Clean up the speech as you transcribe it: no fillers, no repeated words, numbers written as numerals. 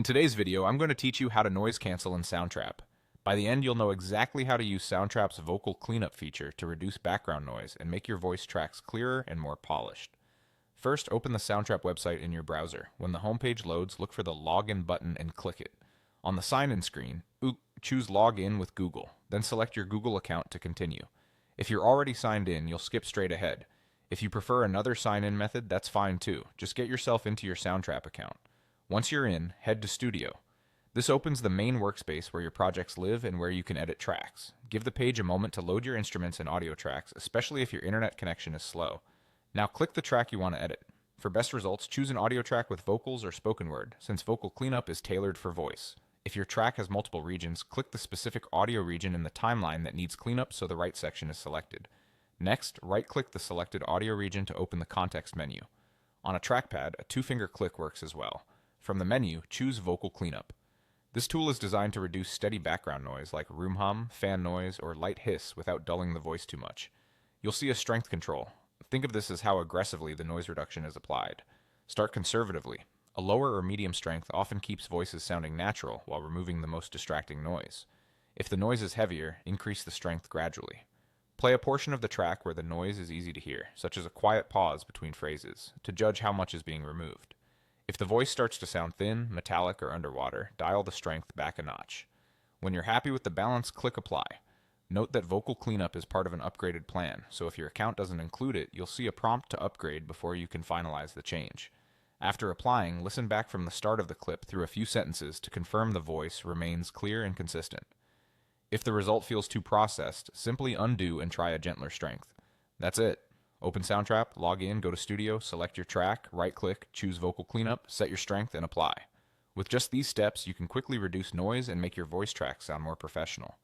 In today's video, I'm going to teach you how to noise cancel in Soundtrap. By the end, you'll know exactly how to use Soundtrap's vocal cleanup feature to reduce background noise and make your voice tracks clearer and more polished. First, open the Soundtrap website in your browser. When the homepage loads, look for the Login button and click it. On the sign-in screen, choose Login with Google, then select your Google account to continue. If you're already signed in, you'll skip straight ahead. If you prefer another sign-in method, that's fine too. Just get yourself into your Soundtrap account. Once you're in, head to Studio. This opens the main workspace where your projects live and where you can edit tracks. Give the page a moment to load your instruments and audio tracks, especially if your internet connection is slow. Now click the track you want to edit. For best results, choose an audio track with vocals or spoken word, since vocal cleanup is tailored for voice. If your track has multiple regions, click the specific audio region in the timeline that needs cleanup so the right section is selected. Next, right-click the selected audio region to open the context menu. On a trackpad, a two-finger click works as well. From the menu, choose Vocal Cleanup. This tool is designed to reduce steady background noise like room hum, fan noise, or light hiss without dulling the voice too much. You'll see a strength control. Think of this as how aggressively the noise reduction is applied. Start conservatively. A lower or medium strength often keeps voices sounding natural while removing the most distracting noise. If the noise is heavier, increase the strength gradually. Play a portion of the track where the noise is easy to hear, such as a quiet pause between phrases, to judge how much is being removed. If the voice starts to sound thin, metallic, or underwater, dial the strength back a notch. When you're happy with the balance, click Apply. Note that vocal cleanup is part of an upgraded plan, so if your account doesn't include it, you'll see a prompt to upgrade before you can finalize the change. After applying, listen back from the start of the clip through a few sentences to confirm the voice remains clear and consistent. If the result feels too processed, simply undo and try a gentler strength. That's it. Open Soundtrap, log in, go to Studio, select your track, right-click, choose Vocal Cleanup, set your strength, and apply. With just these steps, you can quickly reduce noise and make your voice tracks sound more professional.